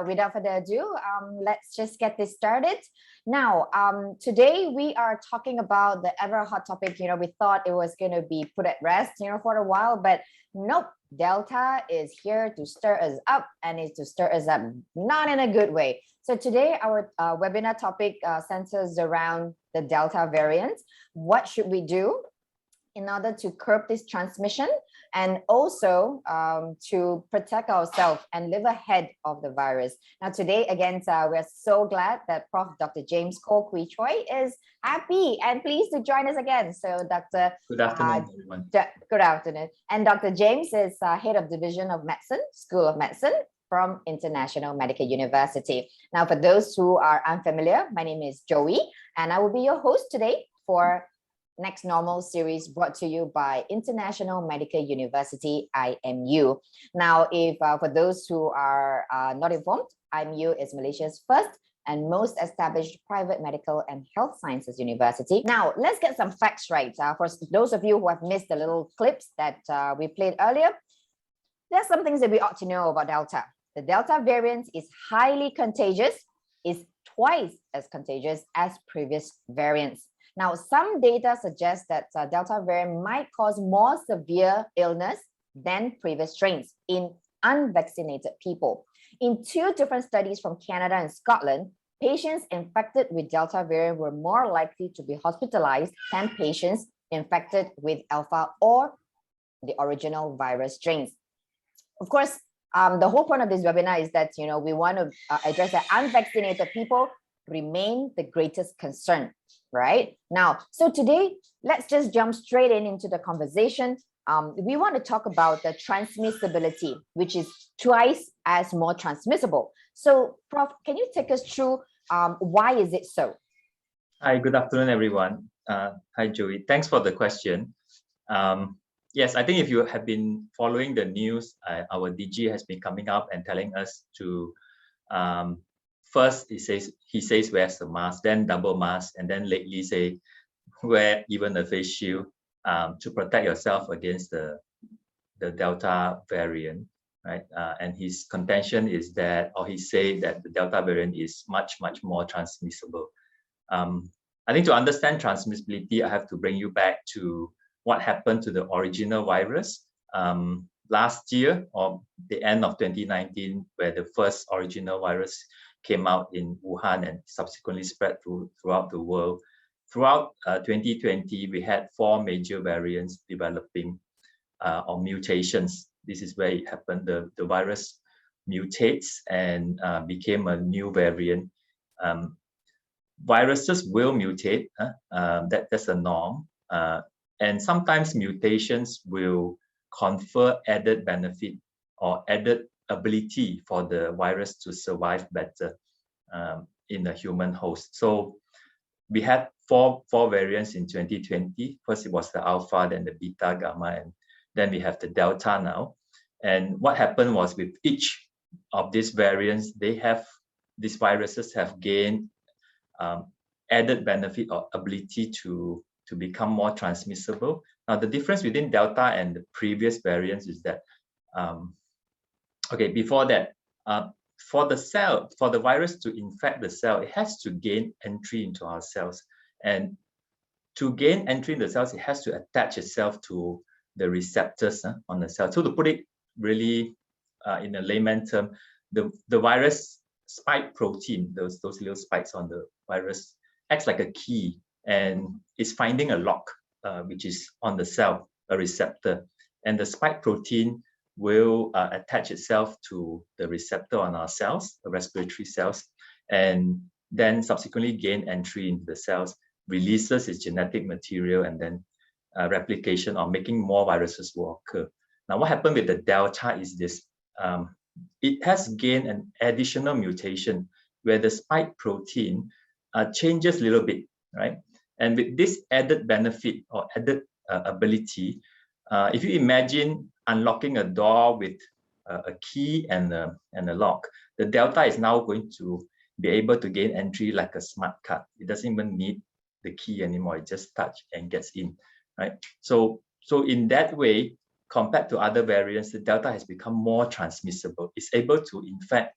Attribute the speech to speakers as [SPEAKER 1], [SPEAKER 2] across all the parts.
[SPEAKER 1] Without further ado, let's just get this started. Now, today we are talking about the ever hot topic. We thought it was going to be put at rest, for a while, but nope. Delta is here to stir us up, and is to stir us up not in a good way. So today our webinar topic centers around the Delta variant. What should we do in order to curb this transmission, and also to protect ourselves and live ahead of the virus. Now today, again, we're so glad that Prof Dr. James Koh is happy and pleased to join us again. So Dr.
[SPEAKER 2] Good afternoon, everyone.
[SPEAKER 1] Good afternoon. And Dr. James is Head of Division of Medicine, School of Medicine from International Medical University. Now, for those who are unfamiliar, my name is Joey, and I will be your host today for Next Normal series, brought to you by International Medical University, IMU. Now, if for those who are not informed, IMU is Malaysia's first and most established private medical and health sciences university. Now, let's get some facts right. For those of you who have missed the little clips that we played earlier, there's some things that we ought to know about Delta. The Delta variant is highly contagious, is twice as contagious as previous variants. Now, some data suggests that Delta variant might cause more severe illness than previous strains in unvaccinated people. In 2 different studies from Canada and Scotland, patients infected with Delta variant were more likely to be hospitalized than patients infected with Alpha or the original virus strains. Of course, the whole point of this webinar is that we want to address that unvaccinated people remain the greatest concern, right? Now, so today, let's just jump straight into the conversation. We want to talk about the transmissibility, which is twice as more transmissible. So, Prof, can you take us through why is it so?
[SPEAKER 2] Hi, good afternoon, everyone. Hi, Joey. Thanks for the question. Yes, I think if you have been following the news, our DG has been coming up and telling us to first, he says wear a mask, then double mask, and then lately say wear even a face shield to protect yourself against the Delta variant, right? And his contention is that, or he said that the Delta variant is much more transmissible. I think to understand transmissibility, I have to bring you back to what happened to the original virus last year, or the end of 2019, where the first original virus came out in Wuhan and subsequently spread throughout the world. Throughout 2020, we had 4 major variants developing or mutations. This is where it happened. The virus mutates and became a new variant. Viruses will mutate. That's a norm. And sometimes mutations will confer added benefit or added ability for the virus to survive better in a human host. So we had four variants in 2020. First, it was the Alpha, then the Beta, Gamma, and then we have the Delta now. And what happened was with each of these variants, these viruses have gained added benefit or ability to become more transmissible. Now, the difference between Delta and the previous variants is that before that, for the virus to infect the cell, it has to gain entry into our cells. And to gain entry in the cells, it has to attach itself to the receptors on the cell. So to put it really in a layman term, the virus spike protein, those little spikes on the virus, acts like a key and is finding a lock, which is on the cell, a receptor. And the spike protein will attach itself to the receptor on our cells, the respiratory cells, and then subsequently gain entry into the cells, releases its genetic material, and then replication or making more viruses will occur. Now, what happened with the Delta is this. It has gained an additional mutation where the spike protein changes a little bit, right? And with this added benefit or added ability, if you imagine unlocking a door with a key and a lock, the Delta is now going to be able to gain entry like a smart card. It doesn't even need the key anymore. It just touch and gets in, right? So in that way, compared to other variants, the Delta has become more transmissible. It's able to infect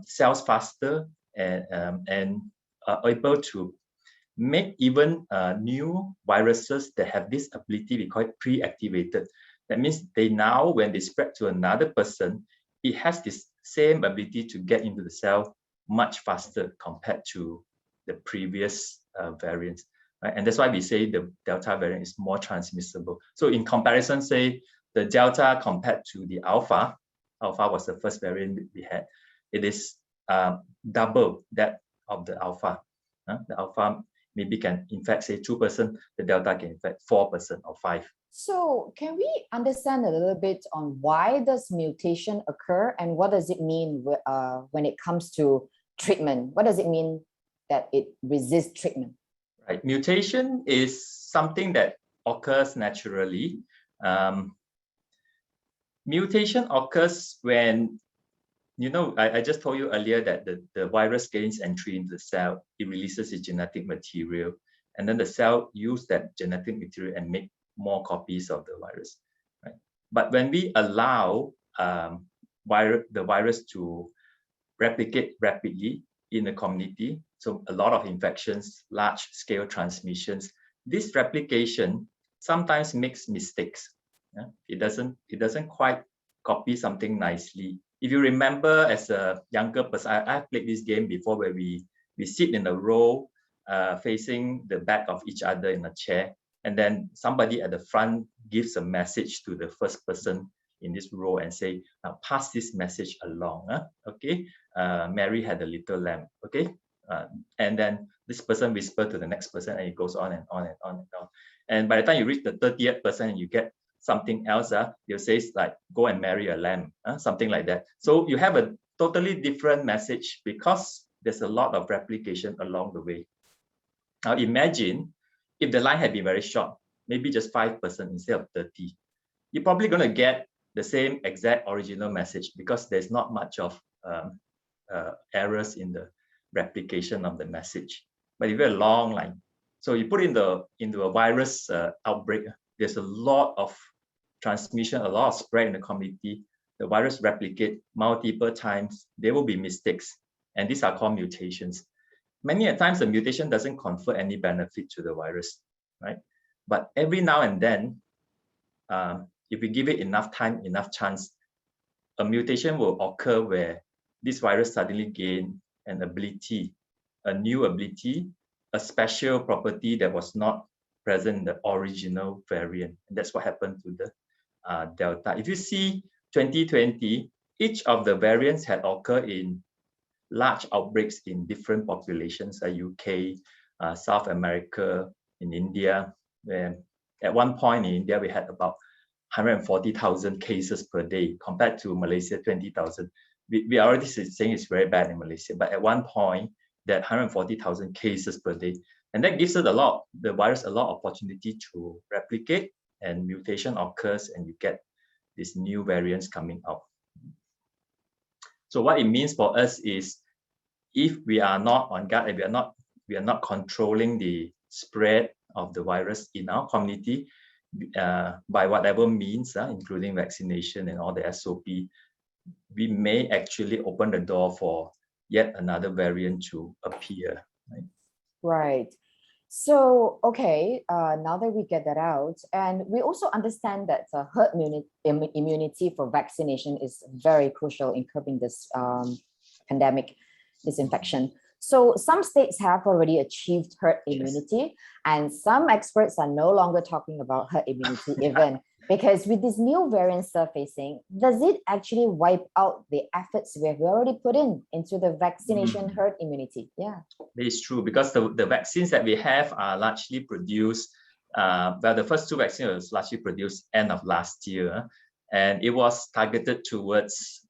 [SPEAKER 2] cells faster and are able to make even new viruses that have this ability, we call it pre-activated. That means they now, when they spread to another person, it has this same ability to get into the cell much faster compared to the previous variants. Right? And that's why we say the Delta variant is more transmissible. So in comparison, say the Delta compared to the Alpha was the first variant we had. It is double that of the Alpha. The Alpha maybe can infect, say, 2%, the Delta can infect 4% or 5%.
[SPEAKER 1] So can we understand a little bit on why does mutation occur and what does it mean when it comes to treatment? What does it mean that it resists treatment?
[SPEAKER 2] Right. Mutation is something that occurs naturally. Mutation occurs when, I just told you earlier that the virus gains entry into the cell, it releases its genetic material, and then the cell use that genetic material and make more copies of the virus. Right? But when we allow the virus to replicate rapidly in the community, so a lot of infections, large-scale transmissions, this replication sometimes makes mistakes. Yeah? It doesn't quite copy something nicely. If you remember, as a younger person, I played this game before where we sit in a row facing the back of each other in a chair, and then somebody at the front gives a message to the first person in this row and say, now pass this message along. Okay, Mary had a little lamb. Okay, and then this person whispers to the next person, and it goes on and on and on and on. And by the time you reach the 30th person and you get something else, they'll say like, go and marry a lamb, something like that. So you have a totally different message because there's a lot of replication along the way. Now imagine if the line had been very short, maybe just 5% instead of 30, you're probably going to get the same exact original message because there's not much of errors in the replication of the message. But if you have a long line, so you put into a virus outbreak, there's a lot of transmission, a lot of spread in the community. The virus replicate multiple times. There will be mistakes, and these are called mutations. Many times the mutation doesn't confer any benefit to the virus, right? But every now and then, if we give it enough time, enough chance, a mutation will occur where this virus suddenly gain an ability, a new ability, a special property that was not present in the original variant. And that's what happened to the Delta. If you see 2020, each of the variants had occurred in large outbreaks in different populations, UK, South America, in India. Where at one point in India, we had about 140,000 cases per day compared to Malaysia, 20,000. We already saying it's very bad in Malaysia, but at one point, that 140,000 cases per day. And that gives it the virus a lot of opportunity to replicate, and mutation occurs and you get these new variants coming out. So what it means for us is, if we are not on guard and we are not controlling the spread of the virus in our community by whatever means, including vaccination and all the SOP, we may actually open the door for yet another variant to appear.
[SPEAKER 1] Right. So, okay, now that we get that out, and we also understand that herd immunity for vaccination is very crucial in curbing this pandemic, this infection. So some states have already achieved herd immunity, and some experts are no longer talking about herd immunity even, because with these new variants surfacing, does it actually wipe out the efforts we have already put into the vaccination herd immunity? Yeah.
[SPEAKER 2] That is true, because the vaccines that we have are largely produced, the first two vaccines was largely produced end of last year, and it was targeted towards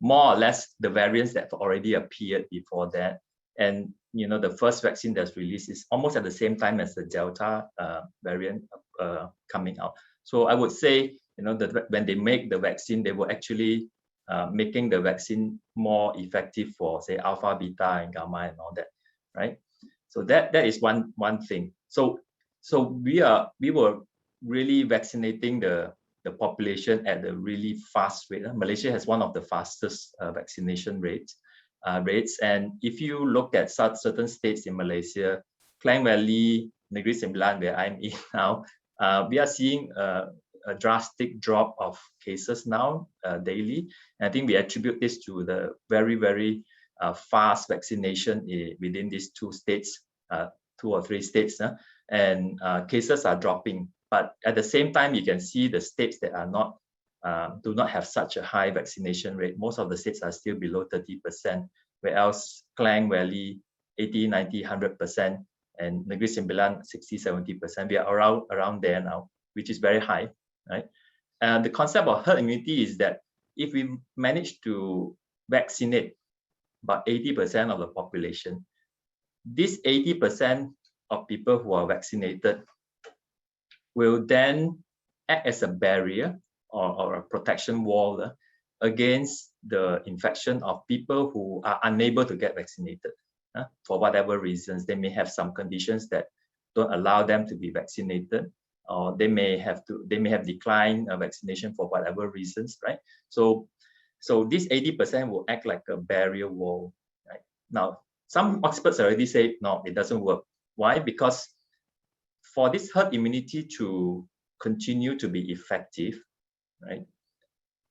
[SPEAKER 2] more or less the variants that already appeared before that. And the first vaccine that's released is almost at the same time as the Delta variant coming out. So I would say, that when they make the vaccine, they were actually making the vaccine more effective for, say, alpha, beta, and gamma, and all that, right? So that is one thing. So we were really vaccinating the the population at a really fast rate. Malaysia has one of the fastest vaccination rates. And if you look at certain states in Malaysia, Klang Valley, Negeri Sembilan, where I'm in now, we are seeing a drastic drop of cases now daily. And I think we attribute this to the very, very fast vaccination within these two states, 2 or 3 states, and cases are dropping. But at the same time, you can see the states that are not do not have such a high vaccination rate. Most of the states are still below 30%, whereas Klang Valley 80, 90, 100%, and Negeri Sembilan 60, 70%. We are around there now, which is very high, right? And the concept of herd immunity is that if we manage to vaccinate about 80% of the population, this 80% of people who are vaccinated will then act as a barrier or a protection wall against the infection of people who are unable to get vaccinated for whatever reasons. They may have some conditions that don't allow them to be vaccinated, or they may have declined vaccination for whatever reasons, right? So this 80% will act like a barrier wall, right? Now, some experts already say, no, it doesn't work. Why? Because for this herd immunity to continue to be effective, right,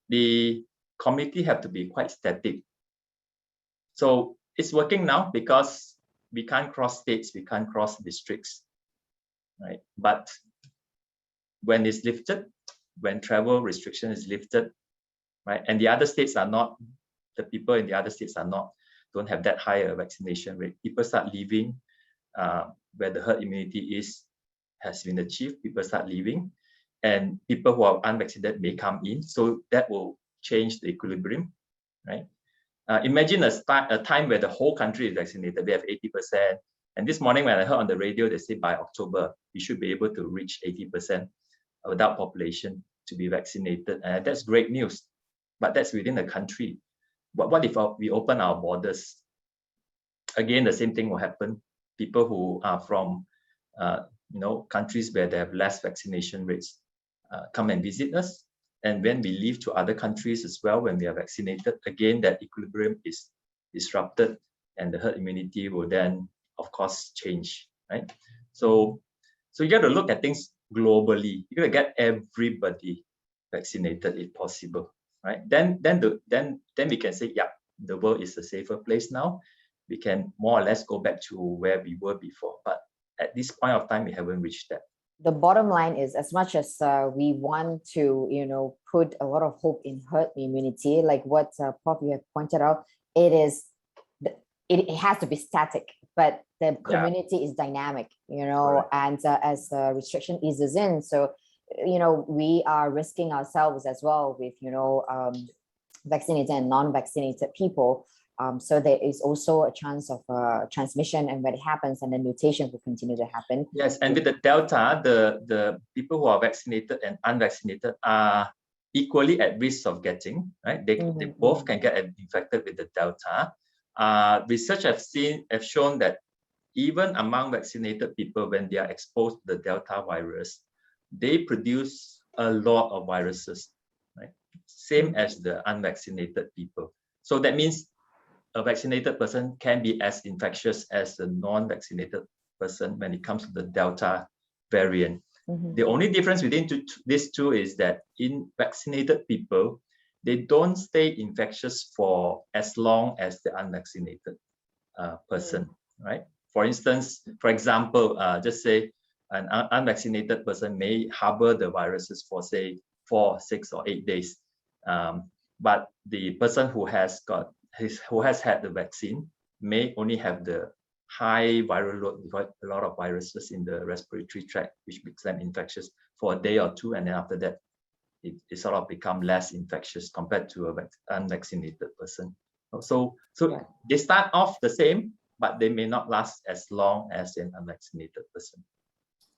[SPEAKER 2] the community have to be quite static. So it's working now because we can't cross states, we can't cross districts, right? But when it's lifted, when travel restriction is lifted, right, and the other states are not, the people in the other states are not, don't have that higher vaccination rate, people start leaving where the herd immunity has been achieved, people start leaving, and people who are unvaccinated may come in. So that will change the equilibrium, right? Imagine a time where the whole country is vaccinated, we have 80%. And this morning when I heard on the radio, they say by October, we should be able to reach 80% of adult population to be vaccinated. And that's great news, but that's within the country. But what if we open our borders? Again, the same thing will happen. People who are from countries where they have less vaccination rates come and visit us. And when we leave to other countries as well, when we are vaccinated, again, that equilibrium is disrupted and the herd immunity will then, of course, change, right? So you got to look at things globally. You got to get everybody vaccinated if possible, right? Then we can say, yeah, the world is a safer place now. We can more or less go back to where we were before. But at this point of time, we haven't reached that.
[SPEAKER 1] The bottom line is, as much as we want to, put a lot of hope in herd immunity, like what Prof you have pointed out, it has to be static, but the community is dynamic,
[SPEAKER 2] Correct.
[SPEAKER 1] and as the restriction eases in, so we are risking ourselves as well with vaccinated and non-vaccinated people. So there is also a chance of transmission, and when it happens, and then mutation will continue to happen.
[SPEAKER 2] Yes, and with the Delta, the people who are vaccinated and unvaccinated are equally at risk of getting, right? They both can get infected with the Delta. Research have shown that even among vaccinated people, when they are exposed to the Delta virus, they produce a lot of viruses, right? Same as the unvaccinated people. So that means a vaccinated person can be as infectious as a non-vaccinated person when it comes to the Delta variant. The only difference between these two is that in vaccinated people, they don't stay infectious for as long as the unvaccinated person, right? For example, just say an unvaccinated person may harbor the viruses for say 4, 6, or 8 days, but the person who has had the vaccine may only have the high viral load, a lot of viruses in the respiratory tract, which makes them infectious for a day or two, and then after that, it sort of become less infectious compared to an unvaccinated person. So they start off the same, but they may not last as long as an unvaccinated person.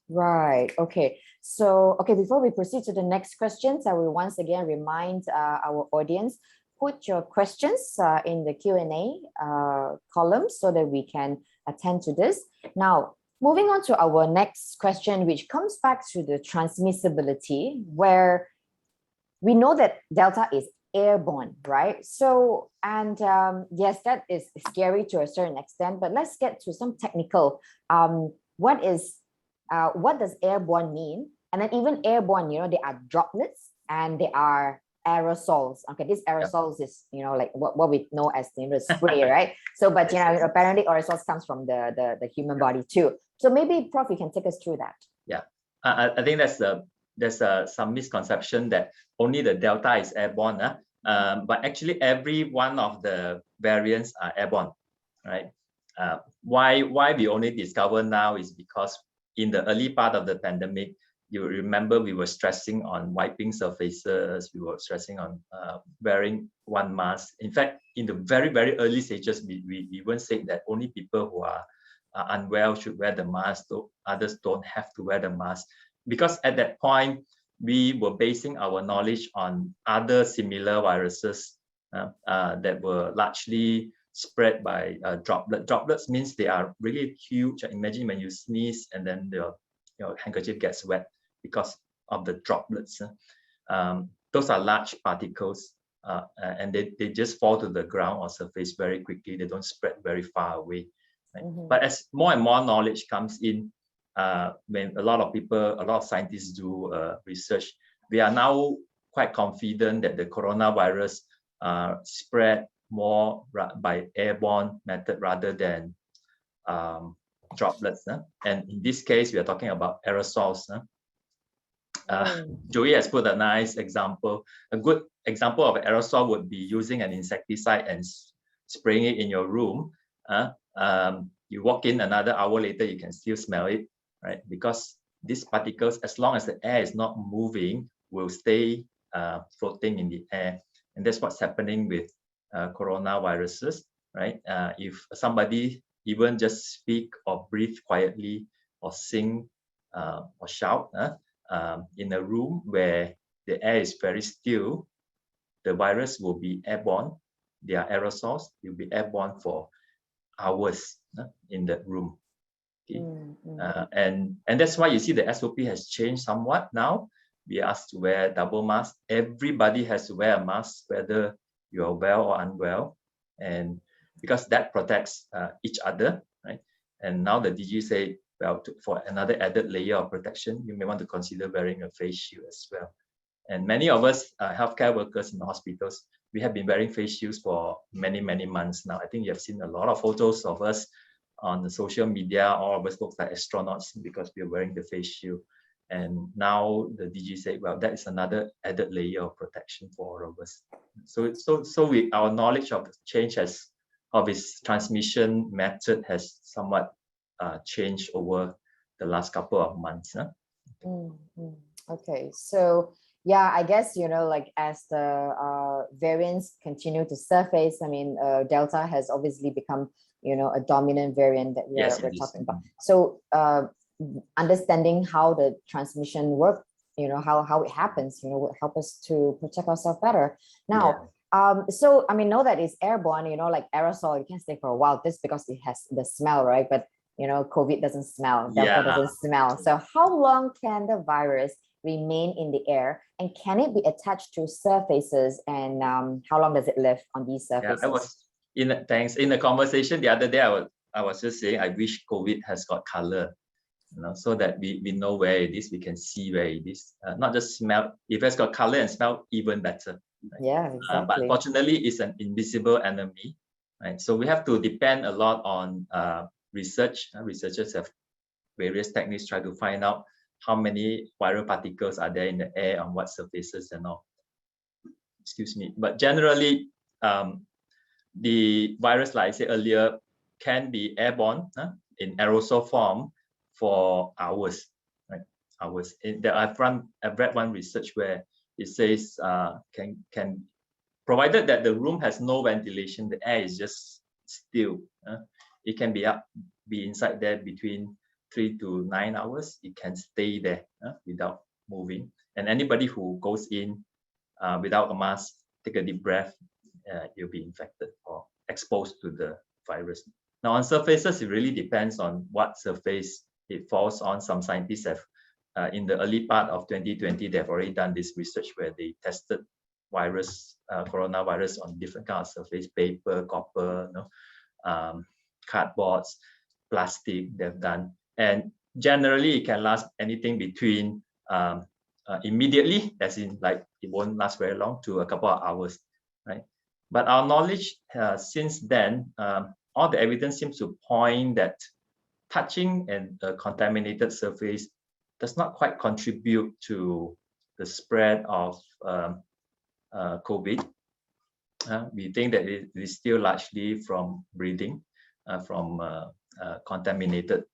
[SPEAKER 1] Right. Okay. So, before we proceed to the next questions, I will once again remind our audience, put your questions in the Q&A column so that we can attend to this. Now, moving on to our next question, which comes back to the transmissibility, where we know that Delta is airborne, right? So, and yes, that is scary to a certain extent, but let's get to some technical. What does airborne mean? And then even airborne, they are droplets and they are aerosols. Okay, these aerosols is, like what we know as the spray, right? So, but apparently aerosols comes from the human body too. So maybe, Prof, you can take us through that.
[SPEAKER 2] Yeah, I think there's some misconception that only the Delta is airborne, but actually every one of the variants are airborne, right? Why we only discover now is because in the early part of the pandemic, you remember we were stressing on wiping surfaces, we were stressing on wearing one mask. In fact, in the very, very early stages, we even said that only people who are unwell should wear the mask, though others don't have to wear the mask. Because at that point, we were basing our knowledge on other similar viruses that were largely spread by droplets. Droplets means they are really huge. Imagine when you sneeze and then your handkerchief gets wet because of the droplets. Those are large particles and they just fall to the ground or surface very quickly. They don't spread very far away. Right? But as more and more knowledge comes in, when a lot of scientists do research, we are now quite confident that the coronavirus spread more by airborne method rather than droplets. And in this case, we are talking about aerosols. Joey has put a nice example. A good example of aerosol would be using an insecticide and spraying it in your room. You walk in, another hour later, you can still smell it, right? Because these particles, as long as the air is not moving, will stay floating in the air. And that's what's happening with coronaviruses, right? If somebody even just speak or breathe quietly or sing or shout in a room where the air is very still, the virus will be airborne. They are aerosols. It will be airborne for hours in that room. Okay? And that's why you see the SOP has changed somewhat now. We are asked to wear double mask. Everybody has to wear a mask, whether you are well or unwell, and because that protects each other, right? And now the DG say, well, for another added layer of protection, you may want to consider wearing a face shield as well. And many of us healthcare workers in the hospitals, we have been wearing face shields for many, many months now. I think you have seen a lot of photos of us on the social media. All of us look like astronauts because we are wearing the face shield. And now the DG said, well, that is another added layer of protection for all of us. So our knowledge of the change of its transmission method has somewhat changed over the last couple of months.
[SPEAKER 1] Okay, so yeah, I guess, like as the variants continue to surface, I mean, Delta has obviously become, a dominant variant that we're talking about. So understanding how the transmission works, how it happens, will help us to protect ourselves better. Now, so I mean, know that it's airborne, like aerosol, it can stay for a while just because it has the smell, right? But COVID doesn't smell, Delta doesn't smell. So how long can the virus remain in the air, and can it be attached to surfaces, and how long does it live on these surfaces?
[SPEAKER 2] I was in the conversation the other day, I was just saying I wish COVID has got color, so that we know where it is, we can see where it is, not just smell. If it's got color and smell, even better. Right?
[SPEAKER 1] Yeah, exactly.
[SPEAKER 2] But unfortunately, it's an invisible enemy, right? So we have to depend a lot on research. Researchers have various techniques try to find out how many viral particles are there in the air, on what surfaces and all. Excuse me. But generally, the virus, like I said earlier, can be airborne in aerosol form for hours, right? Hours. I've read one research where it says can provided that the room has no ventilation, the air is just still. It can be inside there between 3 to 9 hours. It can stay there without moving. And anybody who goes in without a mask, take a deep breath, you'll be infected or exposed to the virus. Now on surfaces, it really depends on what surface it falls on. Some scientists have in the early part of 2020, they've already done this research where they tested coronavirus on different kinds of surface, paper, copper, cardboards, plastic they've done. And generally, it can last anything between immediately, as in like it won't last very long, to a couple of hours, right? But our knowledge since then, all the evidence seems to point that touching a contaminated surface does not quite contribute to the spread of COVID. We think that it is still largely from breathing, from contaminated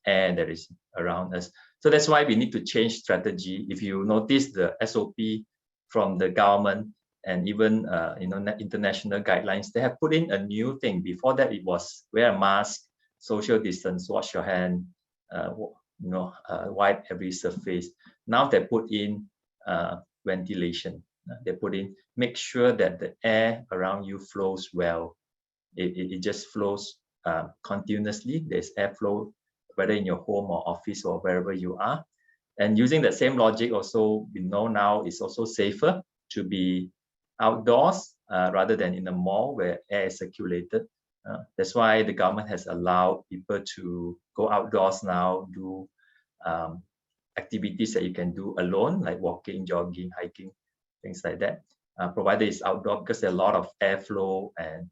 [SPEAKER 2] air that is around us. So that's why we need to change strategy. If you notice the SOP from the government and even international guidelines, they have put in a new thing. Before that, it was wear a mask, social distance, wash your hand, wipe every surface. Now they put in ventilation. They put in, make sure that the air around you flows well. It just flows continuously. There's airflow, whether in your home or office or wherever you are. And using the same logic also, we know now it's also safer to be outdoors rather than in a mall where air is circulated. That's why the government has allowed people to go outdoors now, do activities that you can do alone, like walking, jogging, hiking, things like that, provided it's outdoor, because there are a lot of airflow, and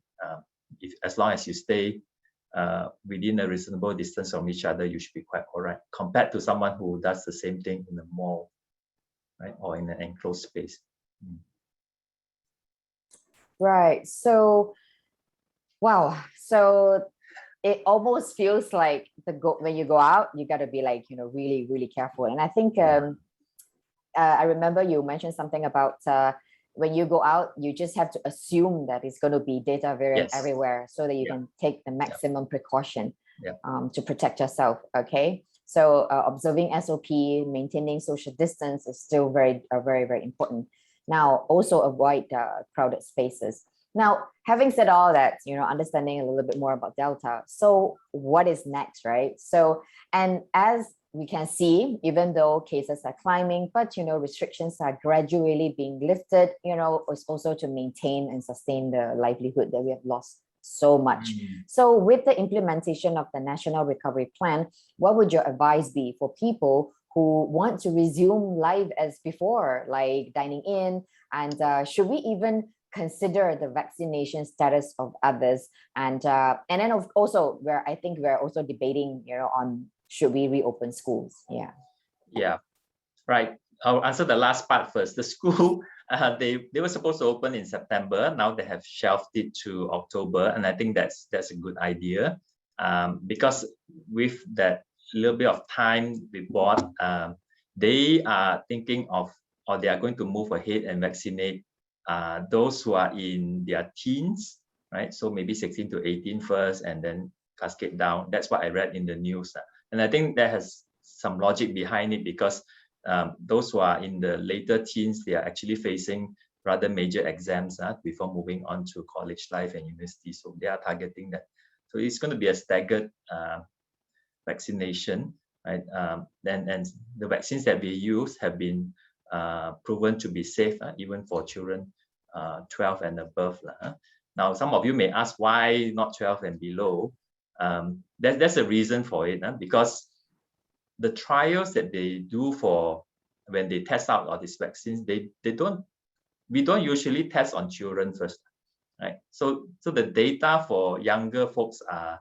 [SPEAKER 2] as long as you stay within a reasonable distance from each other, you should be quite all right, compared to someone who does the same thing in a mall, right, or in an enclosed space.
[SPEAKER 1] Right. So, wow. So it almost feels like when you go out, you got to be like, really, really careful. And I think I remember you mentioned something about when you go out, you just have to assume that it's going to be data variant everywhere, so that you can take the maximum precaution to protect yourself. Okay. So observing SOP, maintaining social distance is still very, very important. Now, also avoid crowded spaces. Now, having said all that, understanding a little bit more about Delta. So what is next, right? So, and as we can see, even though cases are climbing, but, restrictions are gradually being lifted, it's also to maintain and sustain the livelihood that we have lost so much. So with the implementation of the National Recovery Plan, what would your advice be for people who want to resume life as before, like dining in, and should we even consider the vaccination status of others? And then also, I think we're also debating, on should we reopen schools? Yeah,
[SPEAKER 2] right. I'll answer the last part first. The school, they were supposed to open in September. Now they have shelved it to October, and I think that's a good idea, because with that little bit of time we bought, they are thinking of, or they are going to move ahead and vaccinate those who are in their teens, right? So maybe 16 to 18 first, and then cascade down. That's what I read in the news. And I think that has some logic behind it, because those who are in the later teens, they are actually facing rather major exams before moving on to college life and university. So they are targeting that. So it's going to be a staggered vaccination, right? And the vaccines that we use have been proven to be safe, even for children 12 and above. Now, some of you may ask, why not 12 and below? There's a reason for it, because the trials that they do for when they test out all these vaccines, we don't usually test on children first, right? So the data for younger folks are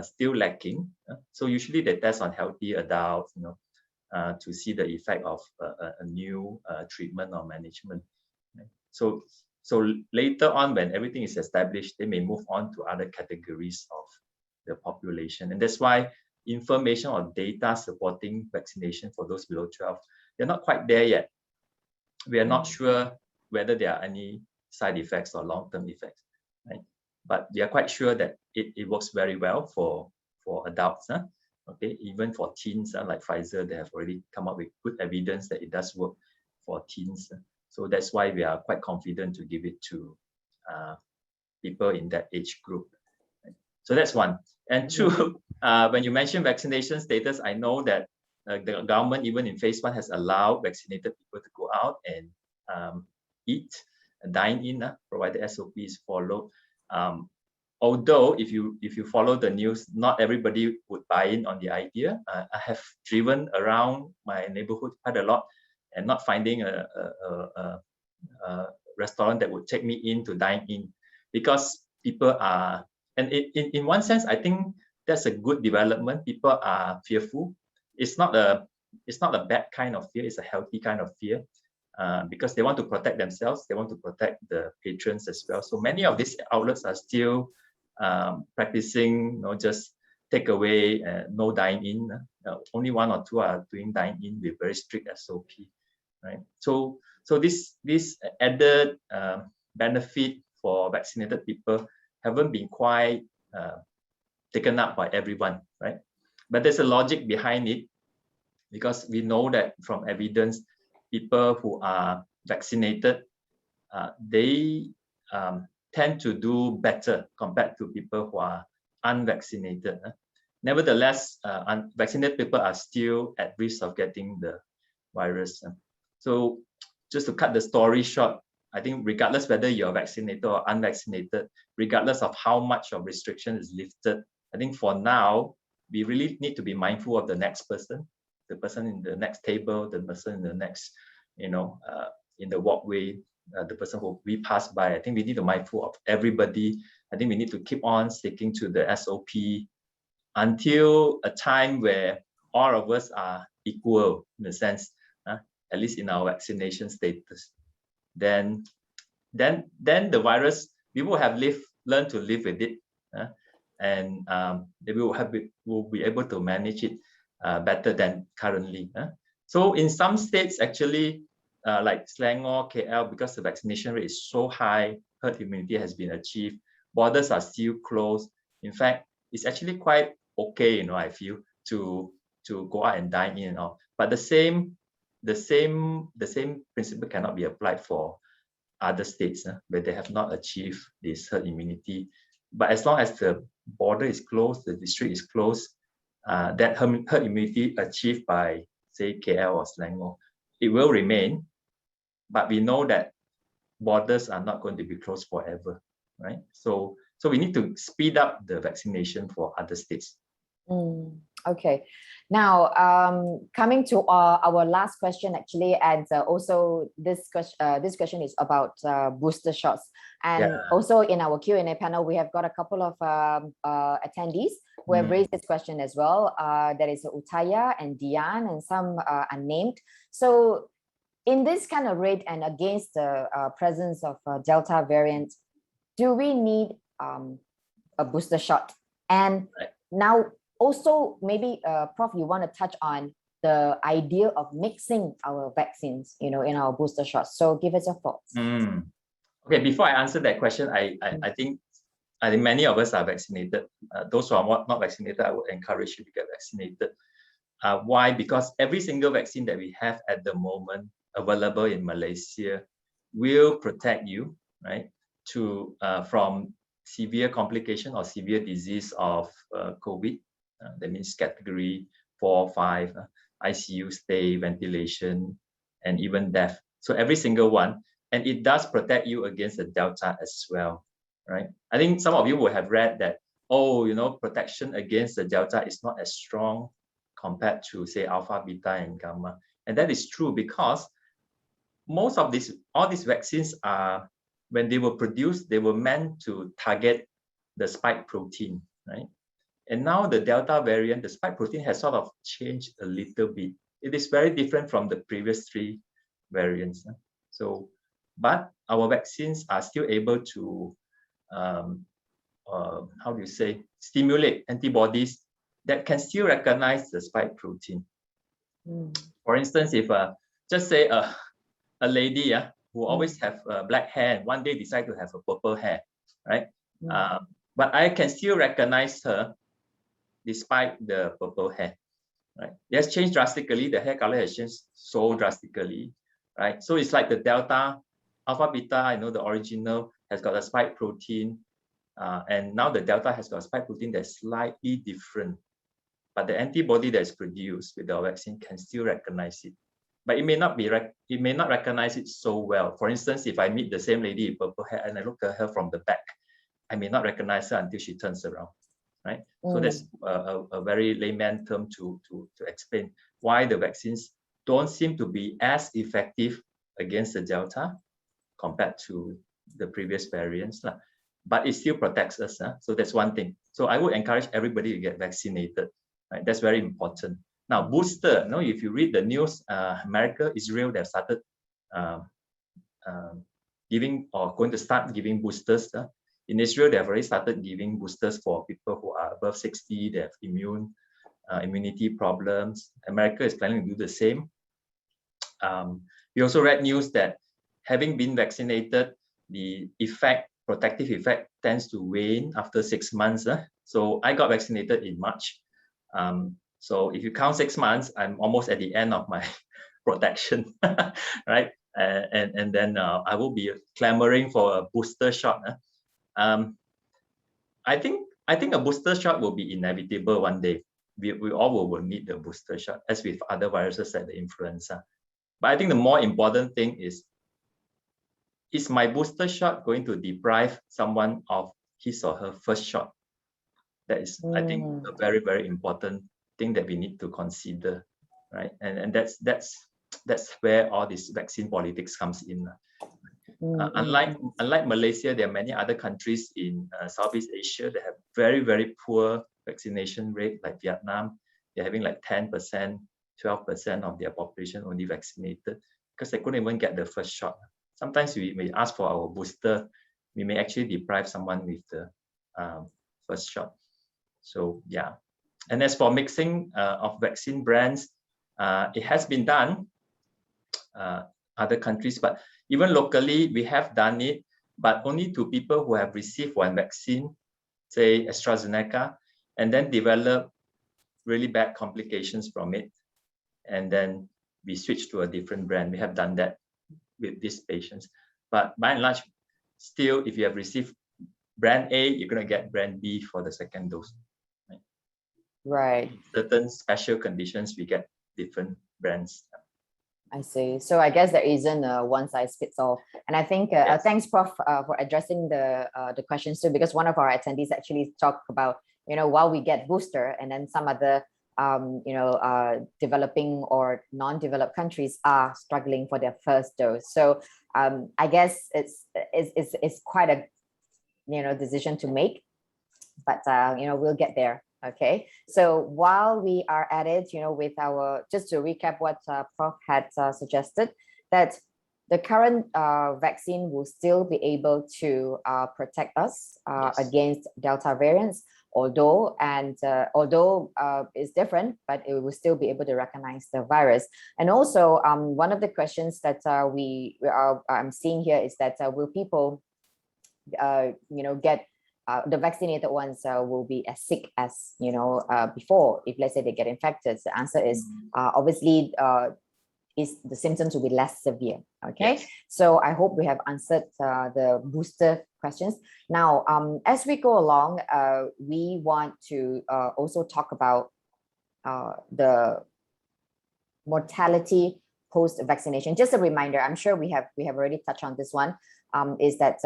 [SPEAKER 2] still lacking. So usually they test on healthy adults, to see the effect of a new treatment or management. Right? So later on, when everything is established, they may move on to other categories of the population. And that's why information or data supporting vaccination for those below 12, they're not quite there yet. We are not sure whether there are any side effects or long-term effects, right? But we are quite sure that it works very well for adults. Okay, even for teens, like Pfizer, they have already come up with good evidence that it does work for teens. So that's why we are quite confident to give it to people in that age group. So that's one. And two, when you mention vaccination status, I know that the government, even in phase 1, has allowed vaccinated people to go out and eat, dine in, provided SOP is followed. Although if you follow the news, not everybody would buy in on the idea. I have driven around my neighborhood quite a lot and not finding a restaurant that would take me in to dine in, because people are, and in one sense, I think that's a good development. People are fearful. It's not a bad kind of fear. It's a healthy kind of fear, because they want to protect themselves. They want to protect the patrons as well. So many of these outlets are still practicing, just take away, no dine in. Only 1 or 2 are doing dine in with very strict SOP, right? So this added benefit for vaccinated people haven't been quite taken up by everyone, right? But there's a logic behind it, because we know that from evidence, people who are vaccinated, they tend to do better compared to people who are unvaccinated. Nevertheless, unvaccinated people are still at risk of getting the virus. So just to cut the story short, I think regardless whether you're vaccinated or unvaccinated, regardless of how much of restriction is lifted, I think for now, we really need to be mindful of the next person, the person in the next table, the person in the next, in the walkway, the person who we pass by. I think we need to be mindful of everybody. I think we need to keep on sticking to the SOP until a time where all of us are equal, in a sense, at least in our vaccination status. Then the virus, we will have learned to live with it, and we will be able to manage it better than currently. So in some states, actually, like Selangor, KL, because the vaccination rate is so high, herd immunity has been achieved, borders are still closed. In fact, it's actually quite okay, I feel, to go out and dine in and all. But the same principle cannot be applied for other states where they have not achieved this herd immunity. But as long as the border is closed, the district is closed, that herd immunity achieved by, say, KL or Selangor, it will remain. But we know that borders are not going to be closed forever, right? So we need to speed up the vaccination for other states.
[SPEAKER 1] Okay. Now, coming to our last question, actually, and also this question is about booster shots. And also in our Q&A panel, we have got a couple of attendees who have raised this question as well. There is Utaya and Dian, and some unnamed. So in this kind of rate and against the presence of Delta variant, do we need a booster shot? And now, also, maybe, Prof, you want to touch on the idea of mixing our vaccines, in our booster shots. So give us your thoughts.
[SPEAKER 2] Okay, before I answer that question, I think many of us are vaccinated. Those who are not vaccinated, I would encourage you to get vaccinated. Why? Because every single vaccine that we have at the moment available in Malaysia will protect you, right, from severe complication or severe disease of COVID. That means category 4, 5, ICU stay, ventilation, and even death. So every single one, and it does protect you against the Delta as well, right? I think some of you will have read that, protection against the Delta is not as strong compared to, say, Alpha, Beta, and Gamma. And that is true because most of all these vaccines are, when they were produced, they were meant to target the spike protein, right? And now the Delta variant, the spike protein has sort of changed a little bit. It is very different from the previous 3 variants. So, but our vaccines are still able to, stimulate antibodies that can still recognize the spike protein. For instance, if just say a lady who always have black hair and one day decide to have a purple hair, right? But I can still recognize her despite the purple hair, right? It has changed drastically. The hair color has changed so drastically, right? So it's like the Delta, Alpha, Beta, the original has got a spike protein, and now the Delta has got a spike protein that's slightly different. but the antibody that is produced with the vaccine can still recognize it. But it may not recognize it so well. For instance, if I meet the same lady with purple hair and I look at her from the back, I may not recognize her until she turns around, right? So that's a very layman term to explain why the vaccines don't seem to be as effective against the Delta compared to the previous variants, but it still protects us. So that's one thing. So I would encourage everybody to get vaccinated. Right? That's very important. Now, booster. If you read the news, America, Israel, they've started giving or going to start giving boosters. In Israel, they have already started giving boosters for people who are above 60. They have immunity problems. America is planning to do the same. We also read news that having been vaccinated, the protective effect tends to wane after 6 months. So I got vaccinated in March. So if you count 6 months, I'm almost at the end of my protection, right? And then I will be clamoring for a booster shot. I think a booster shot will be inevitable one day. We all will need the booster shot, as with other viruses like the influenza. But I think the more important thing is my booster shot going to deprive someone of his or her first shot? That is, I think, a very, very important thing that we need to consider, right? And that's where all this vaccine politics comes in. Unlike Malaysia, there are many other countries in Southeast Asia that have very, very poor vaccination rate, like Vietnam. They're having like 10%, 12% of their population only vaccinated because they couldn't even get the first shot. Sometimes we may ask for our booster, we may actually deprive someone with the first shot. So yeah. And as for mixing of vaccine brands, it has been done other countries, but even locally we have done it, but only to people who have received one vaccine, say AstraZeneca, and then develop really bad complications from it, and then we switch to a different brand. We have done that with these patients, but by and large, still, if you have received brand A, you're going to get brand B for the second dose.
[SPEAKER 1] Right.
[SPEAKER 2] Certain special conditions, we get different brands.
[SPEAKER 1] I see. So I guess there isn't a one size fits all. And I think
[SPEAKER 2] Yes.
[SPEAKER 1] Thanks, Prof, for addressing the questions too, because one of our attendees actually talked about, while we get booster, and then some other developing or non-developed countries are struggling for their first dose. So I guess it's quite a decision to make, but we'll get there. Okay, so while we are at it, with just to recap what Prof had suggested, that the current vaccine will still be able to protect us
[SPEAKER 2] Yes.
[SPEAKER 1] against Delta variants, although it's different, but it will still be able to recognize the virus. And also, one of the questions that I'm seeing here is that will people, get the vaccinated ones will be as sick as before if, let's say, they get infected? The answer is obviously is the symptoms will be less severe. Okay, yes. So I hope we have answered the booster questions. Now, as we go along, we want to also talk about the mortality post-vaccination. Just a reminder, I'm sure we have already touched on this one, is that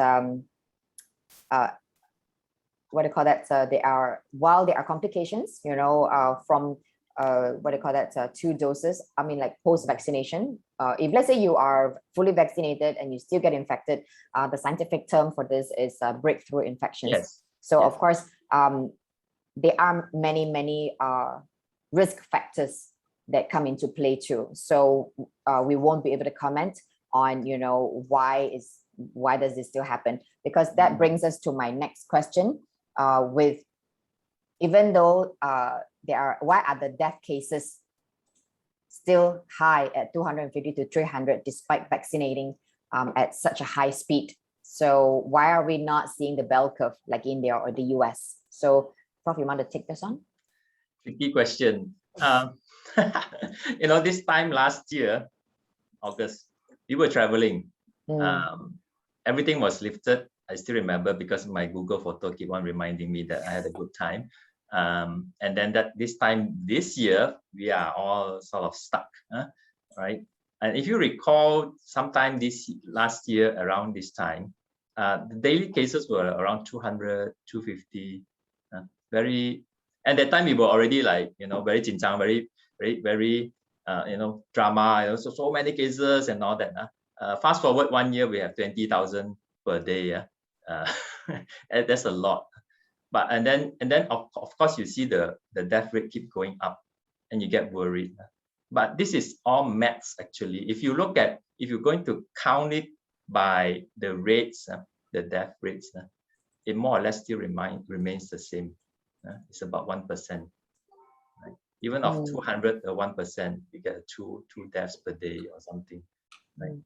[SPEAKER 1] what do you call that? While there are complications, from 2 doses. I mean, like post-vaccination. If, let's say, you are fully vaccinated and you still get infected, the scientific term for this is breakthrough infections.
[SPEAKER 2] Yes.
[SPEAKER 1] So, of course, there are many risk factors that come into play too. So we won't be able to comment on, why does this still happen? Because that brings us to my next question. Even though why are the death cases still high at 250 to 300 despite vaccinating at such a high speed? So why are we not seeing the bell curve like India or the US? So, Prof, you want to take this on?
[SPEAKER 2] Tricky question. This time last year, August, we were traveling. Everything was lifted. I still remember because my Google photo keep on reminding me that I had a good time. And then this year, we are all sort of stuck, right? And if you recall, sometime last year around this time, the daily cases were around 200, 250, and that time we were already like, very jinjang, very, drama, so many cases and all that. Fast forward 1 year, we have 20,000 per day. That's a lot. But and then of course you see the death rate keep going up, and you get worried. But this is all maths actually. If you're going to count it by the rates, the death rates, it more or less still remains the same. It's about 1%. Right? Even of 200 or 1%, you get two deaths per day or something. Right?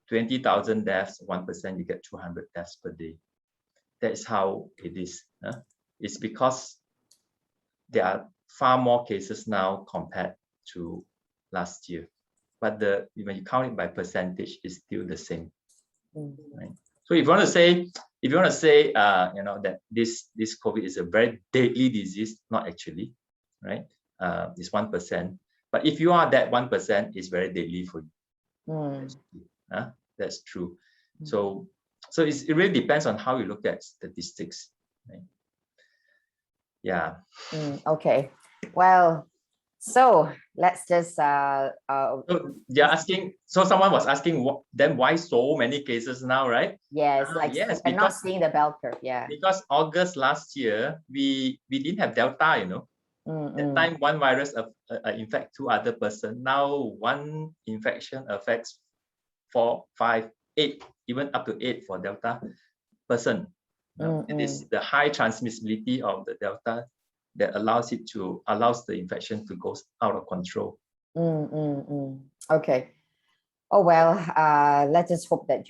[SPEAKER 2] 20,000 deaths, 1%, you get 200 deaths per day. That is how it is. It's because there are far more cases now compared to last year, but when you count it by percentage, it's still the same. Right? So if you want to say, that this COVID is a very deadly disease, not actually, right? It's 1%, but if you are that 1%, it's very deadly for you. That's true. So it really depends on how you look at statistics. Right? Yeah.
[SPEAKER 1] Okay. Well, so let's just
[SPEAKER 2] So someone was asking, then why so many cases now, right?
[SPEAKER 1] Yes,
[SPEAKER 2] yes,
[SPEAKER 1] we're not seeing the bell curve. Yeah.
[SPEAKER 2] Because August last year, we didn't have Delta, That time one virus infect 2 other person. Now one infection affects 4, 5, 8, even up to 8 for Delta person. It is the high transmissibility of the Delta that allows the infection to go out of control.
[SPEAKER 1] Okay. Oh well, let's just hope that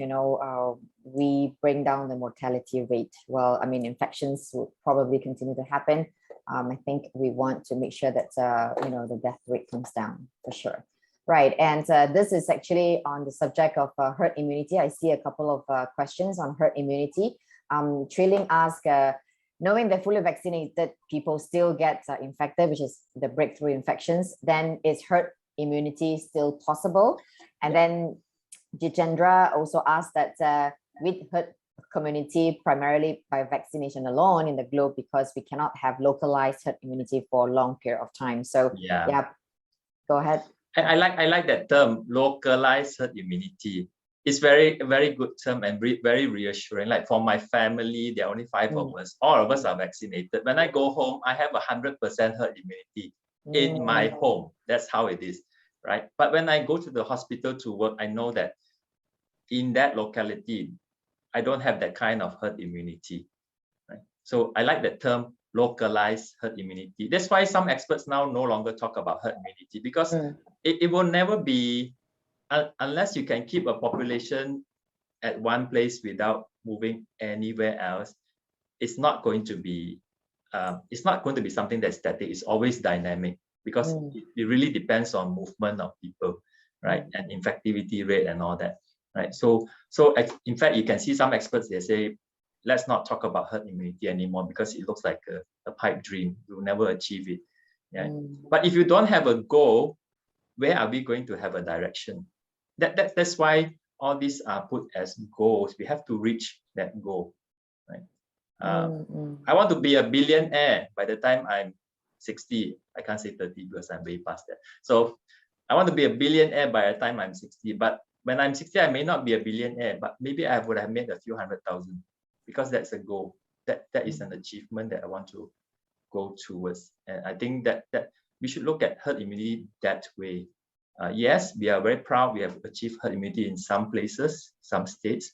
[SPEAKER 1] we bring down the mortality rate. Well, I mean, infections will probably continue to happen. I think we want to make sure that the death rate comes down for sure. Right, and this is actually on the subject of herd immunity. I see a couple of questions on herd immunity. Trilling asks, knowing that fully vaccinated people still get infected, which is the breakthrough infections, then is herd immunity still possible? And then Jitendra also asked that with herd community primarily by vaccination alone in the globe, because we cannot have localized herd immunity for a long period of time. So yeah, go ahead.
[SPEAKER 2] I like that term, localized herd immunity. It's very good term and very reassuring. Like for my family, there are only 5 of us. All of us are vaccinated. When I go home, I have 100% herd immunity in my home. That's how it is, right? But when I go to the hospital to work, I know that in that locality, I don't have that kind of herd immunity, right? So I like that term, localized herd immunity. That's why some experts now no longer talk about herd immunity, because it will never be, unless you can keep a population at one place without moving anywhere else, it's not going to be something that's static. It's always dynamic, because it really depends on movement of people, right? And infectivity rate and all that, right? So in fact, you can see some experts, they say, let's not talk about herd immunity anymore, because it looks like a pipe dream. We'll never achieve it. Yeah. But if you don't have a goal, where are we going to have a direction? That's why all these are put as goals. We have to reach that goal, right? I want to be a billionaire by the time I'm 60. I can't say 30 because I'm way past that. So I want to be a billionaire by the time I'm 60. But when I'm 60, I may not be a billionaire, but maybe I would have made a few 100,000, because that's a goal. That is an achievement that I want to go towards. And I think that we should look at herd immunity that way. Yes, we are very proud we have achieved herd immunity in some places, some states.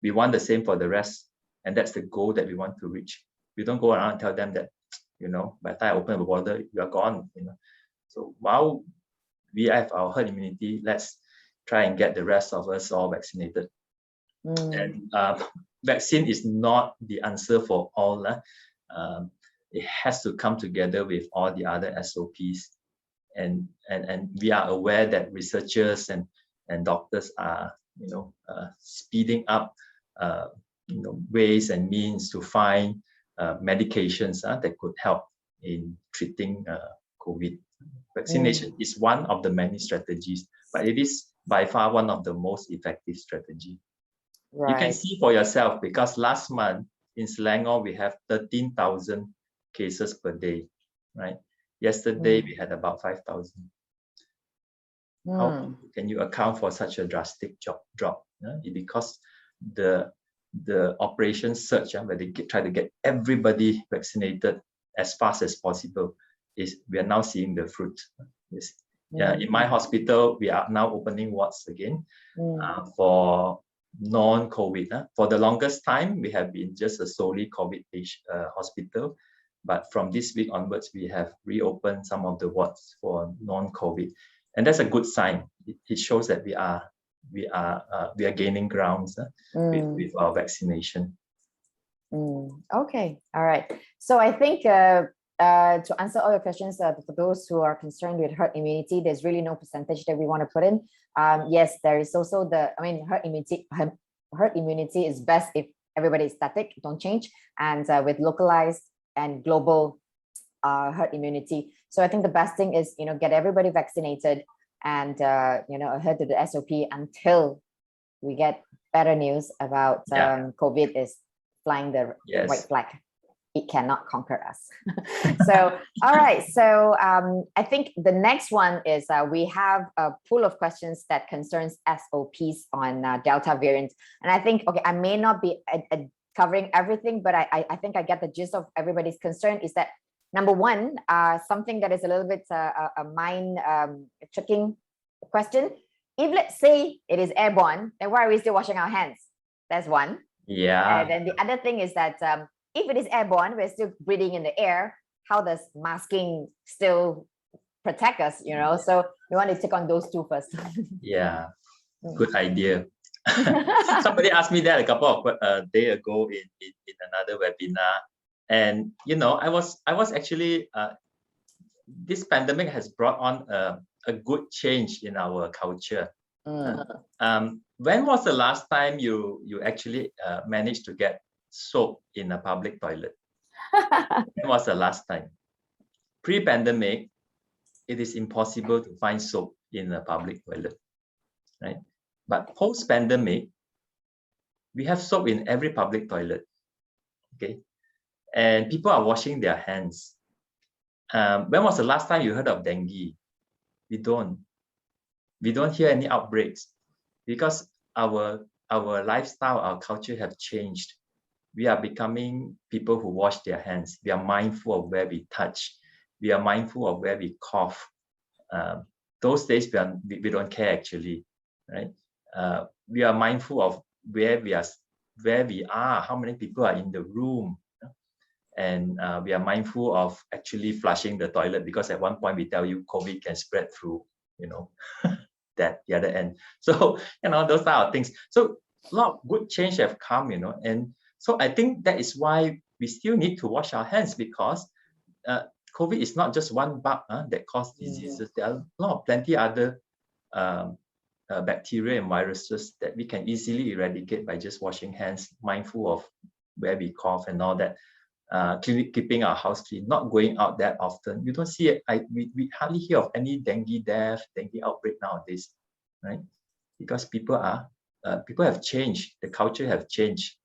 [SPEAKER 2] We want the same for the rest, and that's the goal that we want to reach. We don't go around and tell them that, by the time I open the border, you are gone. So while we have our herd immunity, let's try and get the rest of us all vaccinated. And vaccine is not the answer for all. It has to come together with all the other SOPs. And we are aware that researchers and doctors are speeding up ways and means to find medications that could help in treating COVID. Vaccination is one of the many strategies, but it is by far one of the most effective strategy. You can see for yourself, because last month in Selangor, we have 13,000 cases per day, right? Yesterday, we had about 5,000. How can you account for such a drastic drop? Because the operation surge, where they try to get everybody vaccinated as fast as possible, we are now seeing the fruit. In my hospital, we are now opening wards again for non-COVID. For the longest time, we have been just a solely COVID hospital, but from this week onwards, we have reopened some of the wards for non-COVID, and that's a good sign. It shows that we are gaining grounds with our vaccination.
[SPEAKER 1] Okay, all right. So I think to answer all your questions, for those who are concerned with herd immunity, there's really no percentage that we want to put in. Yes, there is also herd immunity is best if everybody is static, don't change, and with localized and global herd immunity. So I think the best thing is, get everybody vaccinated and, adhere to the SOP until we get better news about COVID is flying the white flag. It cannot conquer us. So, all right. So I think the next one is we have a pool of questions that concerns SOPs on Delta variant. And I think, I may not be covering everything, but I think I get the gist of everybody's concern is that, number one, something that is a little bit a mind-tricking question. If let's say it is airborne, then why are we still washing our hands? That's one.
[SPEAKER 2] Yeah.
[SPEAKER 1] And then the other thing is that if it is airborne, we're still breathing in the air. How does masking still protect us? So we want to take on those two first.
[SPEAKER 2] Yeah, good idea. Somebody asked me that a couple of days ago in another webinar, and I was actually this pandemic has brought on a good change in our culture. When was the last time you actually managed to get soap in a public toilet? When was the last time? Pre-pandemic, it is impossible to find soap in a public toilet, right? But post-pandemic, we have soap in every public toilet, okay? And people are washing their hands. When was the last time you heard of dengue? We don't hear any outbreaks because our lifestyle, our culture have changed. We are becoming people who wash their hands. We are mindful of where we touch. We are mindful of where we cough. Those days we don't care actually, right? We are mindful of where we are, how many people are in the room, and we are mindful of actually flushing the toilet, because at one point we tell you COVID can spread through, that the other end. So those are our things. So a lot of good change have come, and so I think that is why we still need to wash our hands, because COVID is not just one bug that causes diseases. There are plenty other bacteria and viruses that we can easily eradicate by just washing hands, mindful of where we cough and all that. Keeping our house clean, not going out that often. You don't see it. We hardly hear of any dengue death, dengue outbreak nowadays, right? Because people have changed. The culture have changed.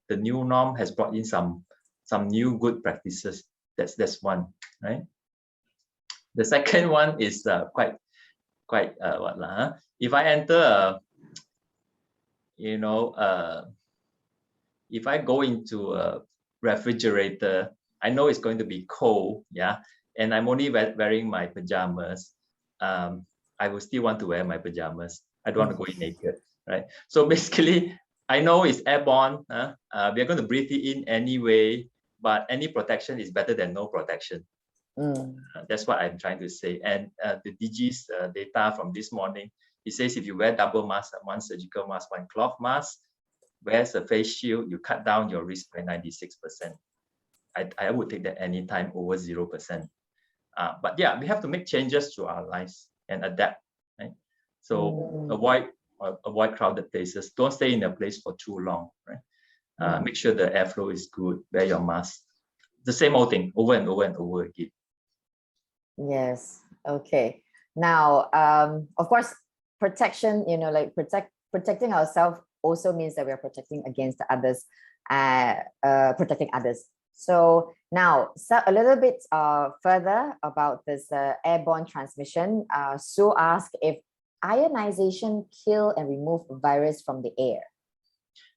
[SPEAKER 2] The new norm has brought in some new good practices. That's one, right? The second one is quite if I enter if I go into a refrigerator, I know it's going to be cold, and I'm only wearing my pajamas. I will still want to wear my pajamas. I don't want to go in naked, right? So basically, I know it's airborne. We're going to breathe it in anyway, but any protection is better than no protection. That's what I'm trying to say. And the DG's data from this morning, it says if you wear double mask, one surgical mask, one cloth mask, wears a face shield, you cut down your risk by 96%. I would take that anytime over 0%. But yeah, we have to make changes to our lives and adapt, right? So avoid crowded places. Don't stay in a place for too long, right? Make sure the airflow is good. Wear your mask. the same old thing over and over and over again.
[SPEAKER 1] Yes. Okay. Now, of course, protection, like protecting ourselves also means that we are protecting against the others, protecting others. So now, a little bit further about this airborne transmission. Sue asked if ionization kill and remove virus from the air.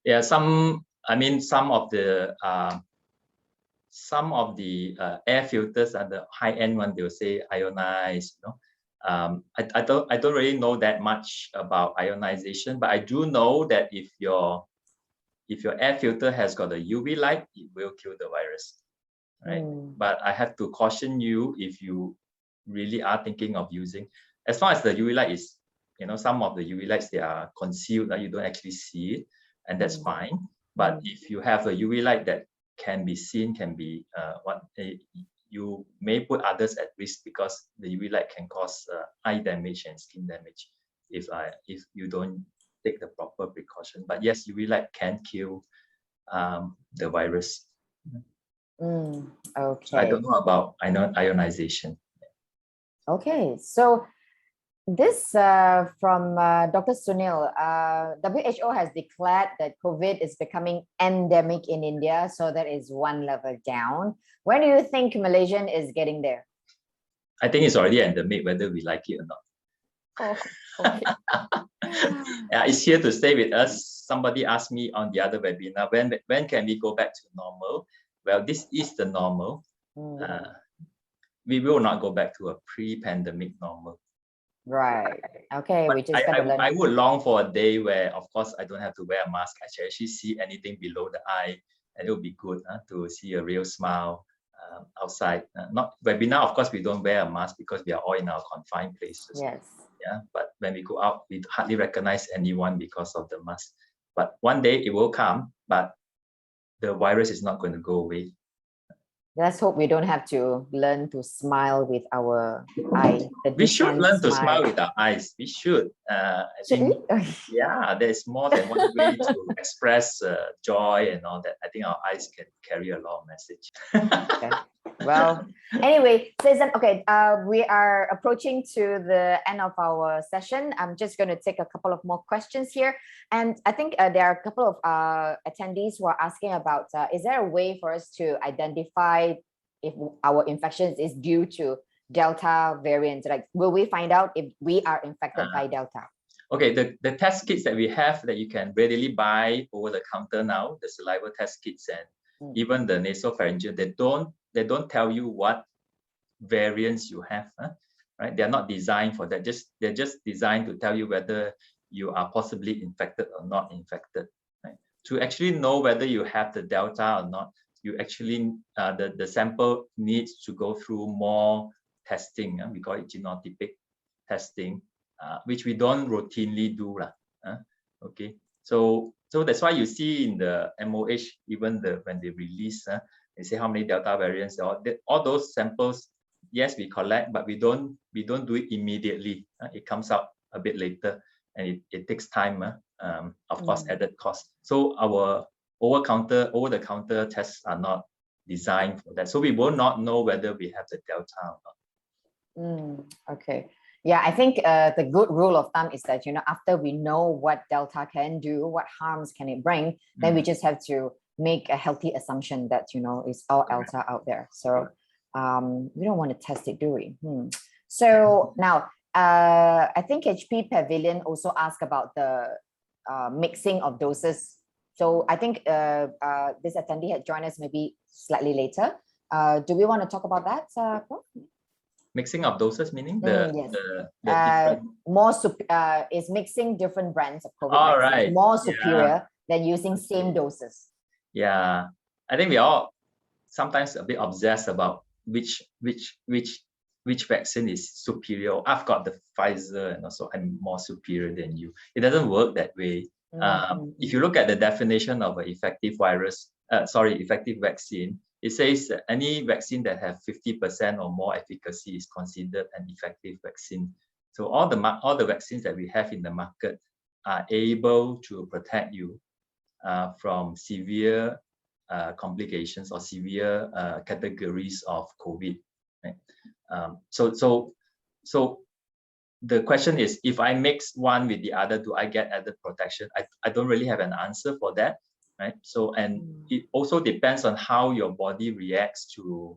[SPEAKER 2] Yeah, some of the air filters are the high-end one. They will say ionize. I don't really know that much about ionization, but I do know that if your air filter has got a UV light, it will kill the virus, right? But I have to caution you, if you really are thinking of using, as long as the UV light is, some of the UV lights, they are concealed, you don't actually see it, and that's fine. But if you have a UV light that can be seen, you may put others at risk, because the UV light can cause eye damage and skin damage if you don't take the proper precaution. But yes, UV light can kill the virus.
[SPEAKER 1] Okay.
[SPEAKER 2] So I don't know about ionization.
[SPEAKER 1] Okay, so this from Dr. Sunil. WHO has declared that COVID is becoming endemic in India, so that is one level down. When do you think Malaysian is getting there?
[SPEAKER 2] I think it's already endemic, whether we like it or not.
[SPEAKER 1] Oh, okay.
[SPEAKER 2] Yeah, it's here to stay with us. Somebody asked me on the other webinar, when can we go back to normal? Well, this is the normal. We will not go back to a pre-pandemic normal.
[SPEAKER 1] Right. Okay.
[SPEAKER 2] But I would long for a day where, of course, I don't have to wear a mask. I can actually see anything below the eye, and it would be good to see a real smile outside. Not webinar, of course, we don't wear a mask because we are all in our confined places.
[SPEAKER 1] Yes.
[SPEAKER 2] Yeah. But when we go out, we hardly recognize anyone because of the mask. But one day it will come, but the virus is not going to go away.
[SPEAKER 1] Let's hope we don't have to learn to smile with our eye.
[SPEAKER 2] We should learn to smile with our eyes. We should. I think, yeah, there's more than one way to express joy and all that. I think our eyes can carry a lot of message.
[SPEAKER 1] Okay. Well, anyway, Cezanne, okay, we are approaching to the end of our session. I'm just going to take a couple of more questions here. And I think there are a couple of attendees who are asking about, is there a way for us to identify if our infection is due to Delta variant? Like, will we find out if we are infected by Delta?
[SPEAKER 2] Okay, the test kits that we have that you can readily buy over the counter now, the saliva test kits and even the nasopharyngeal, they don't tell you what variants you have, right? They're not designed for that. They're just designed to tell you whether you are possibly infected or not infected. Right? To actually know whether you have the Delta or not, you actually the sample needs to go through more testing. We call it genotypic testing, which we don't routinely do. Okay, so that's why you see in the MOH, even when they release, they say how many Delta variants, all those samples, yes, we collect, but we don't do it immediately. It comes out a bit later, and it takes time, of course, added cost. So our over-the-counter tests are not designed for that. So we will not know whether we have the Delta or not.
[SPEAKER 1] Okay. Yeah, I think the good rule of thumb is that, after we know what Delta can do, what harms can it bring, then we just have to make a healthy assumption that, it's all Delta out there. So we don't want to test it, do we? So now, I think HP Pavilion also asked about the mixing of doses. So I think this attendee had joined us maybe slightly later. Do we want to talk about that, Prof?
[SPEAKER 2] Mixing of doses, meaning the
[SPEAKER 1] different is mixing different brands of COVID vaccines more superior than using same doses.
[SPEAKER 2] Yeah, I think we all sometimes a bit obsessed about which vaccine is superior. I've got the Pfizer, and also I'm more superior than you. It doesn't work that way. If you look at the definition of an effective vaccine, it says that any vaccine that has 50% or more efficacy is considered an effective vaccine. So all the vaccines that we have in the market are able to protect you from severe complications or severe categories of COVID. Right? So the question is, if I mix one with the other, do I get added protection? I don't really have an answer for that, right? So, and it also depends on how your body reacts to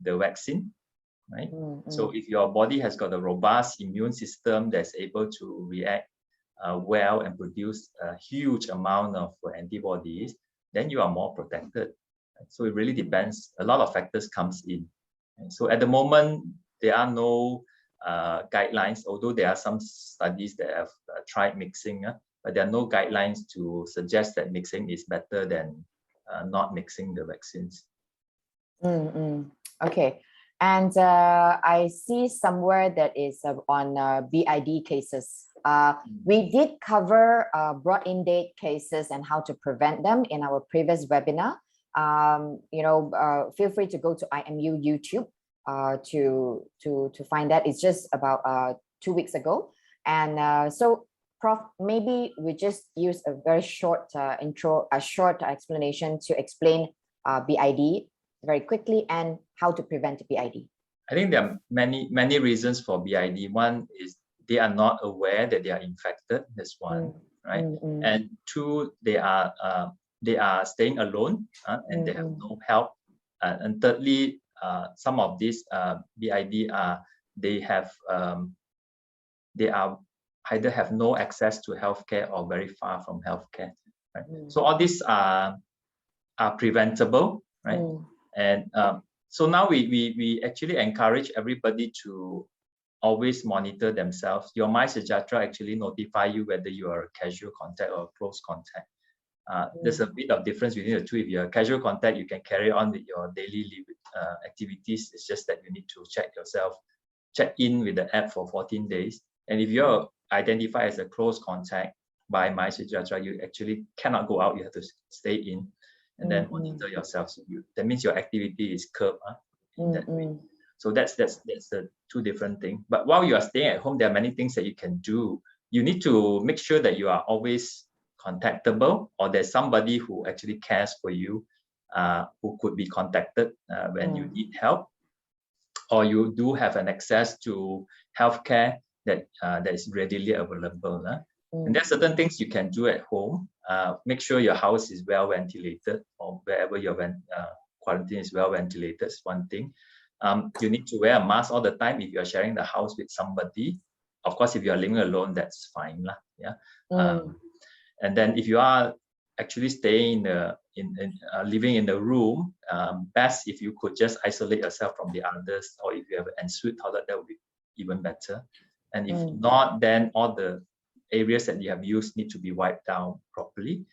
[SPEAKER 2] the vaccine, right? So if your body has got a robust immune system that's able to react well and produce a huge amount of antibodies, then you are more protected. Right? So it really depends. A lot of factors comes in. And so at the moment, there are no guidelines, although there are some studies that have tried mixing, but there are no guidelines to suggest that mixing is better than not mixing the vaccines.
[SPEAKER 1] Okay. And I see somewhere that is on BID cases. We did cover brought-in date cases and how to prevent them in our previous webinar. Feel free to go to IMU YouTube to find that. It's just about 2 weeks ago. And so, Prof, maybe we just use a very short short explanation to explain BID very quickly and how to prevent BID.
[SPEAKER 2] I think there are many reasons for BID. One is they are not aware that they are infected. That's one, right? And two, they are staying alone and they have no help. And thirdly, some of these BID they are either have no access to healthcare or very far from healthcare. Right? So all these are preventable, right? And so now we actually encourage everybody to always monitor themselves. Your MySejahtera actually notify you whether you are a casual contact or a close contact. There's a bit of difference between the two. If you're a casual contact, you can carry on with your daily activities. It's just that you need to check in with the app for 14 days. And if you're identified as a close contact by MySejahtera, you actually cannot go out. You have to stay in and then monitor yourself. So that means your activity is curbed in that way. So that's the two different things. But while you are staying at home, there are many things that you can do. You need to make sure that you are always contactable, or there's somebody who actually cares for you, who could be contacted when you need help, or you do have an access to healthcare that is readily available. And there are certain things you can do at home. Make sure your house is well ventilated, or wherever your quarantine is well ventilated is one thing. You need to wear a mask all the time if you're sharing the house with somebody. Of course, if you're living alone, that's fine. And then if you are actually staying living in the room, best if you could just isolate yourself from the others, or if you have an ensuite toilet, that would be even better. And if not, then all the areas that you have used need to be wiped down properly,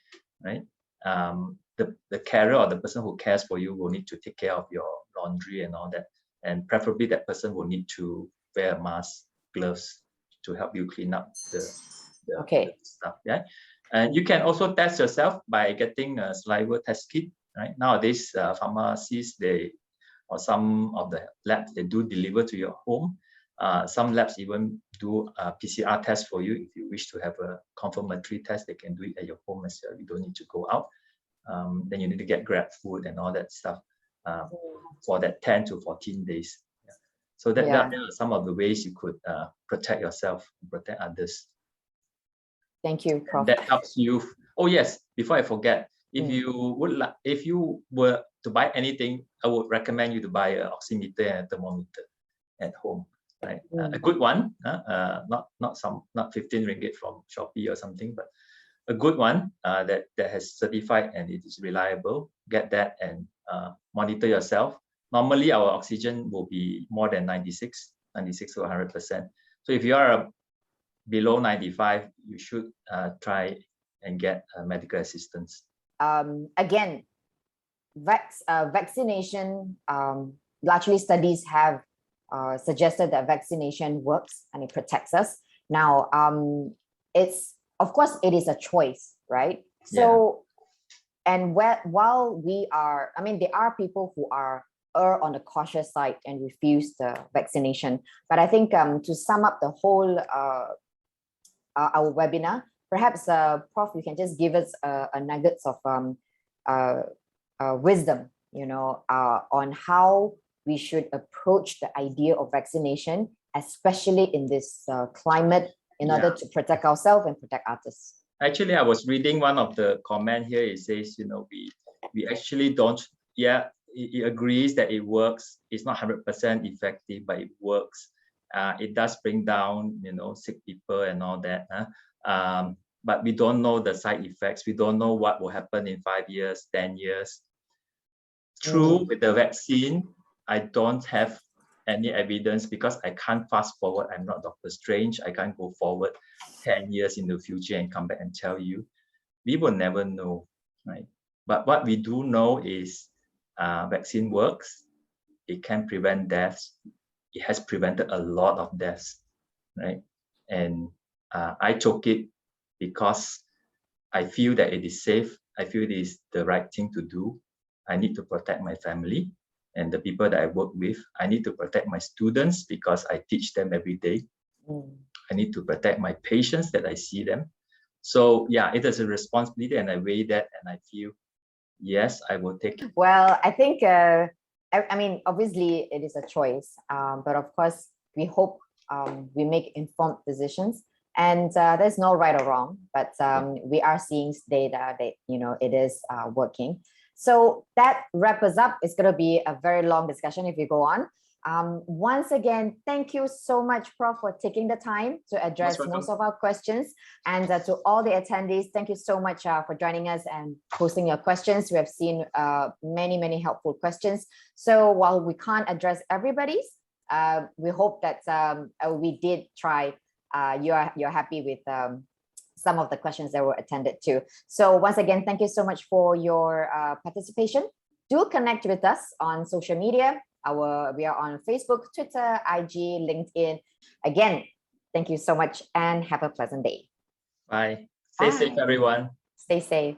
[SPEAKER 2] right? The carer or the person who cares for you will need to take care of your laundry and all that, and preferably that person will need to wear a mask, gloves to help you clean up the stuff. Yeah, and you can also test yourself by getting a saliva test kit. Right nowadays, pharmacies or some of the labs, they do deliver to your home. Some labs even do a PCR test for you. If you wish to have a confirmatory test, they can do it at your home as well. You don't need to go out. Then you need to get Grab food and all that stuff for that 10 to 14 days. Yeah. So that are some of the ways you could protect yourself and protect others.
[SPEAKER 1] Thank you, Prof.
[SPEAKER 2] And that helps you. Oh yes, before I forget, if you were to buy anything, I would recommend you to buy an oximeter and a thermometer at home. Right? A good one, not 15 ringgit from Shopee or something, but a good one that has certified and it is reliable. Get that and monitor yourself. Normally, our oxygen will be more than 96 to 100%. So if you are below 95, you should try and get medical assistance.
[SPEAKER 1] Again, vaccination, largely studies have suggested that vaccination works and it protects us. Now, of course, it is a choice, right? So, and while we are, there are people who are on the cautious side and refuse the vaccination. But I think to sum up the whole our webinar, perhaps Prof, you can just give us a nuggets of wisdom, on how we should approach the idea of vaccination, especially in this climate, in order to protect ourselves and protect others.
[SPEAKER 2] Actually, I was reading one of the comment here. It says, we actually don't, it agrees that it works. It's not 100% effective, but it works. It does bring down, sick people and all that. But we don't know the side effects. We don't know what will happen in 5 years, 10 years. True, with the vaccine, I don't have any evidence because I can't fast forward. I'm not Dr. Strange. I can't go forward 10 years in the future and come back and tell you. We will never know, right? But what we do know is vaccine works. It can prevent deaths. It has prevented a lot of deaths, right? And I took it because I feel that it is safe. I feel it is the right thing to do. I need to protect my family and the people that I work with. I need to protect my students because I teach them every day. I need to protect my patients that I see them. So yeah, it is a responsibility, and I weigh that, and I feel, yes, I will take it.
[SPEAKER 1] Well, I think, I mean, obviously it is a choice, but of course, we hope we make informed decisions, and there's no right or wrong, but we are seeing data that, it is working. So that wraps us up. It's going to be a very long discussion if we go on. Once again, thank you so much, Prof, for taking the time to address most of our questions. And to all the attendees, thank you so much for joining us and posting your questions. We have seen many, many helpful questions. So while we can't address everybody's, we hope that we did try. You're happy with some of the questions that were attended to. So once again, thank you so much for your participation. Do connect with us on social media. We are on Facebook, Twitter, IG, LinkedIn. Again, thank you so much and have a pleasant day.
[SPEAKER 2] Bye. Stay safe, everyone.
[SPEAKER 1] Stay safe.